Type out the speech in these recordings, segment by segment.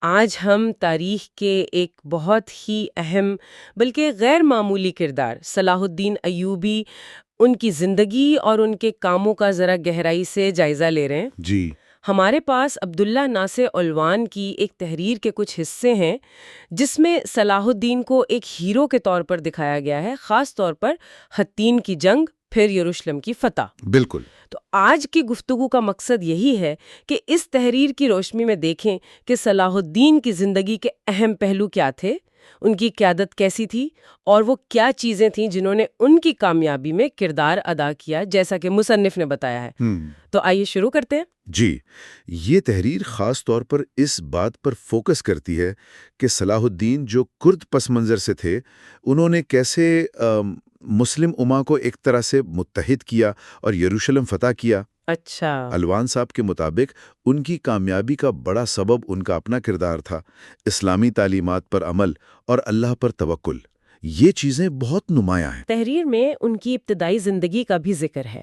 آج ہم تاریخ کے ایک بہت ہی اہم بلکہ غیر معمولی کردار صلاح الدین ایوبی، ان کی زندگی اور ان کے کاموں کا ذرا گہرائی سے جائزہ لے رہے ہیں۔ جی ہمارے پاس عبداللہ ناصر علوان کی ایک تحریر کے کچھ حصے ہیں جس میں صلاح الدین کو ایک ہیرو کے طور پر دکھایا گیا ہے، خاص طور پر حطین کی جنگ، پھر یروشلم کی فتح۔ بالکل۔ تو آج کی گفتگو کا مقصد یہی ہے کہ اس تحریر کی روشنی میں دیکھیں کہ صلاح الدین کی زندگی کے اہم پہلو کیا تھے، ان کی قیادت کیسی تھی، اور وہ کیا چیزیں تھیں جنہوں نے ان کی کامیابی میں کردار ادا کیا، جیسا کہ مصنف نے بتایا ہے۔ تو آئیے شروع کرتے ہیں۔ جی، یہ تحریر خاص طور پر اس بات پر فوکس کرتی ہے کہ صلاح الدین جو کرد پس منظر سے تھے، انہوں نے کیسے مسلم امہ کو ایک طرح سے متحد کیا اور یروشلم فتح کیا۔ اچھا۔ الوان صاحب کے مطابق ان کی کامیابی کا بڑا سبب ان کا اپنا کردار تھا، اسلامی تعلیمات پر عمل اور اللہ پر توکل۔ یہ چیزیں بہت نمایاں ہیں۔ تحریر میں ان کی ابتدائی زندگی کا بھی ذکر ہے۔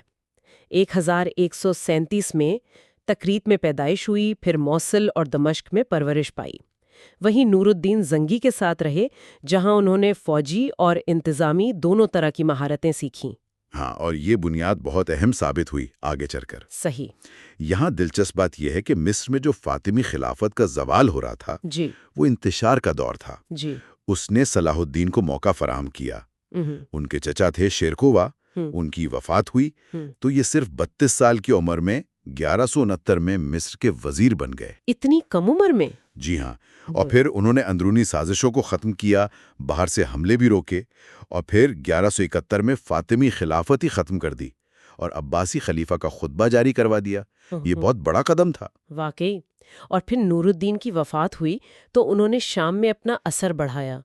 1137 میں تکریت میں پیدائش ہوئی، پھر موصل اور دمشق میں پرورش پائی۔ وہیں نور الدین زنگی کے ساتھ رہے، جہاں انہوں نے فوجی اور انتظامی دونوں طرح کی مہارتیں سیکھیں۔ ہاں، اور یہ بنیاد بہت اہم ثابت ہوئی آگے چل کر۔ صحیح۔ یہاں دلچسپ بات یہ ہے کہ مصر میں جو فاطمی خلافت کا زوال ہو رہا تھا، جی وہ انتشار کا دور تھا۔ جی۔ اس نے صلاح الدین کو موقع فراہم کیا۔ ان کے چچا تھے شیرکووا، ان کی وفات ہوئی تو یہ صرف 32 سال کی عمر میں 1169 میں مصر کے وزیر بن گئے۔ اتنی کم عمر میں؟ جی ہاں، اور پھر انہوں نے اندرونی سازشوں کو ختم کیا، باہر سے حملے بھی روکے، اور پھر 1171 میں فاطمی خلافت ہی ختم کر دی اور عباسی خلیفہ کا خطبہ جاری کروا دیا۔ یہ بہت بڑا قدم تھا۔ واقعی۔ اور پھر نور الدین کی وفات ہوئی تو انہوں نے شام میں اپنا اثر بڑھایا،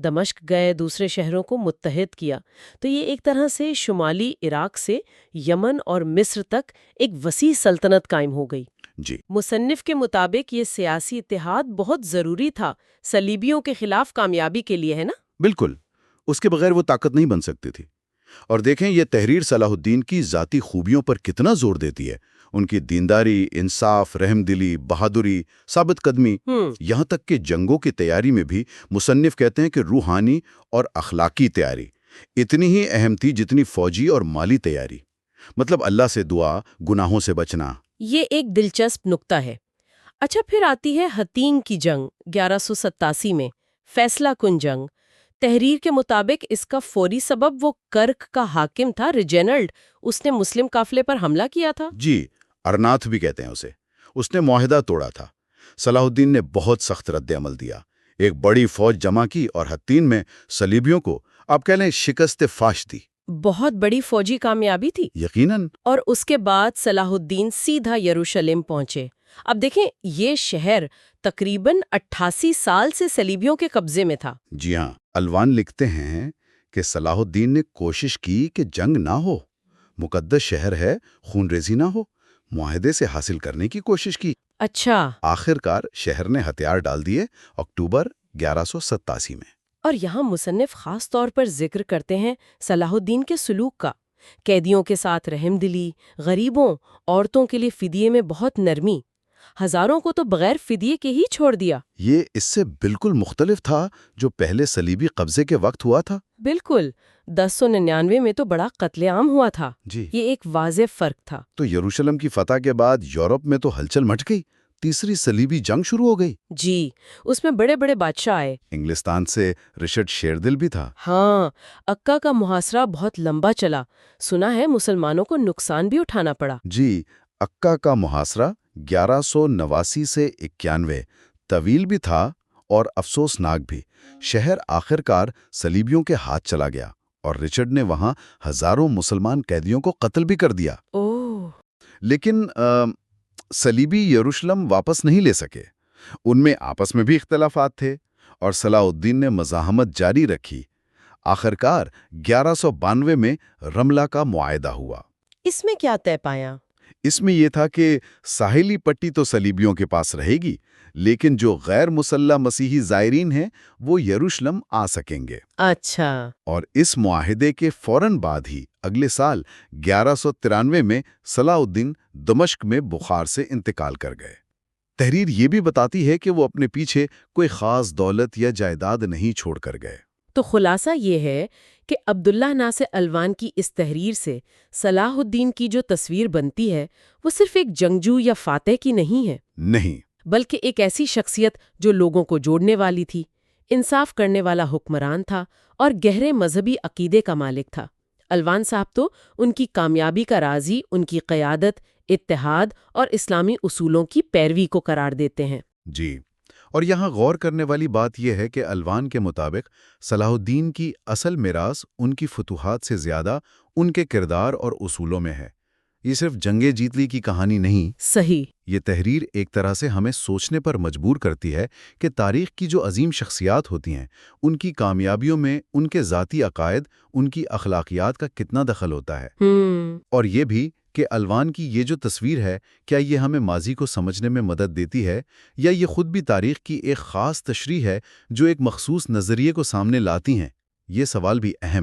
دمشق گئے، دوسرے شہروں کو متحد کیا۔ تو یہ ایک طرح سے شمالی عراق سے یمن اور مصر تک ایک وسیع سلطنت قائم ہو گئی۔ جی، مصنف کے مطابق یہ سیاسی اتحاد بہت ضروری تھا صلیبیوں کے خلاف کامیابی کے لیے، ہے نا؟ بالکل، اس کے بغیر وہ طاقت نہیں بن سکتی تھی۔ اور دیکھیں یہ تحریر صلاح الدین کی ذاتی خوبیوں پر کتنا زور دیتی ہے، ان کی دینداری، انصاف، رحم دلی، بہادری، ثابت قدمی، یہاں تک کہ جنگوں کی تیاری میں بھی مصنف کہتے ہیں کہ روحانی اور اخلاقی تیاری اتنی ہی اہم تھی جتنی فوجی اور مالی تیاری۔ مطلب اللہ سے دعا، گناہوں سے بچنا۔ یہ ایک دلچسپ نکتہ ہے۔ اچھا، پھر آتی ہے حطین کی جنگ 1187 میں، فیصلہ کن جنگ۔ تحریر کے مطابق اس کا فوری سبب وہ کرک کا حاکم تھا ریجینلڈ، اس نے مسلم قافلے پر حملہ کیا تھا۔ جی، ارناتھ بھی کہتے ہیں اسے۔ اس نے معاہدہ توڑا تھا۔ صلاح الدین نے بہت سخت رد عمل دیا، ایک بڑی فوج جمع کی اور حطین میں صلیبیوں کو آپ کہہ لیں شکست فاش دی۔ بہت بڑی فوجی کامیابی تھی۔ یقیناً۔ اور اس کے بعد صلاح الدین سیدھا یروشلم پہنچے۔ اب دیکھیں، یہ شہر تقریباً 88 سال سے صلیبیوں کے قبضے میں تھا۔ جی ہاں، الوان لکھتے ہیں کہ صلاح الدین نے کوشش کی کہ جنگ نہ ہو، مقدس شہر ہے، خون ریزی نہ ہو، معاہدے سے حاصل کرنے کی کوشش کی۔ اچھا۔ آخر کار شہر نے ہتھیار ڈال دیے اکتوبر 1187 میں۔ اور یہاں مصنف خاص طور پر ذکر کرتے ہیں صلاح الدین کے سلوک کا، قیدیوں کے ساتھ رحم دلی، غریبوں، عورتوں کے لیے فدیے میں بہت نرمی، ہزاروں کو تو بغیر فدیے کے ہی چھوڑ دیا۔ یہ اس سے بالکل مختلف تھا جو پہلے صلیبی قبضے کے وقت ہوا تھا۔ بالکل، 1099 میں تو بڑا قتل عام ہوا تھا۔ جی، یہ ایک واضح فرق تھا۔ تو یروشلم کی فتح کے بعد یورپ میں تو ہلچل مچ گئی، تیسری صلیبی جنگ شروع ہو گئی۔ جی، اس میں بڑے بڑے بادشاہ آئے۔ انگلستان سے رچرڈ شیردل بھی تھا۔ ہاں، اکا کا محاصرہ بہت لمبا چلا، سنا ہے مسلمانوں کو نقصان بھی اٹھانا پڑا۔ جی، اکا کا محاصرہ 1189 سے 91 طویل بھی تھا اور افسوسناک بھی۔ شہر آخر کار صلیبیوں کے ہاتھ چلا گیا اور رچرڈ نے وہاں ہزاروں مسلمان قیدیوں کو قتل بھی کر دیا۔ اوہ۔ لیکن صلیبی یروشلم واپس نہیں لے سکے، ان میں آپس میں بھی اختلافات تھے اور صلاح الدین نے مزاحمت جاری رکھی۔ آخر کار 1192 میں رملہ کا معاہدہ ہوا۔ اس میں کیا طے پایا؟ اس میں یہ تھا کہ ساحلی پٹی تو صلیبیوں کے پاس رہے گی، لیکن جو غیر مسلح مسیحی زائرین ہیں وہ یروشلم آ سکیں گے۔ اچھا۔ اور اس معاہدے کے فوراً بعد ہی اگلے سال 1193 میں صلاح الدین دمشق میں بخار سے انتقال کر گئے۔ تحریر یہ بھی بتاتی ہے کہ وہ اپنے پیچھے کوئی خاص دولت یا جائیداد نہیں چھوڑ کر گئے۔ تو خلاصہ یہ ہے کہ عبداللہ ناصر الوان کی اس تحریر سے صلاح الدین کی جو تصویر بنتی ہے وہ صرف ایک جنگجو یا فاتح کی نہیں ہے، نہیں، بلکہ ایک ایسی شخصیت جو لوگوں کو جوڑنے والی تھی، انصاف کرنے والا حکمران تھا اور گہرے مذہبی عقیدے کا مالک تھا۔ الوان صاحب تو ان کی کامیابی کا راز ہی ان کی قیادت، اتحاد اور اسلامی اصولوں کی پیروی کو قرار دیتے ہیں۔ جی، اور یہاں غور کرنے والی بات یہ ہے کہ الوان کے مطابق صلاح الدین کی اصل میراث ان کی فتوحات سے زیادہ ان کے کردار اور اصولوں میں ہے۔ یہ صرف جنگیں جیت لی کی کہانی نہیں۔ صحیح۔ یہ تحریر ایک طرح سے ہمیں سوچنے پر مجبور کرتی ہے کہ تاریخ کی جو عظیم شخصیات ہوتی ہیں، ان کی کامیابیوں میں ان کے ذاتی عقائد، ان کی اخلاقیات کا کتنا دخل ہوتا ہے۔ اور یہ بھی کہ الوان کی یہ جو تصویر ہے، کیا یہ ہمیں ماضی کو سمجھنے میں مدد دیتی ہے، یا یہ خود بھی تاریخ کی ایک خاص تشریح ہے جو ایک مخصوص نظریے کو سامنے لاتی ہیں؟ یہ سوال بھی اہم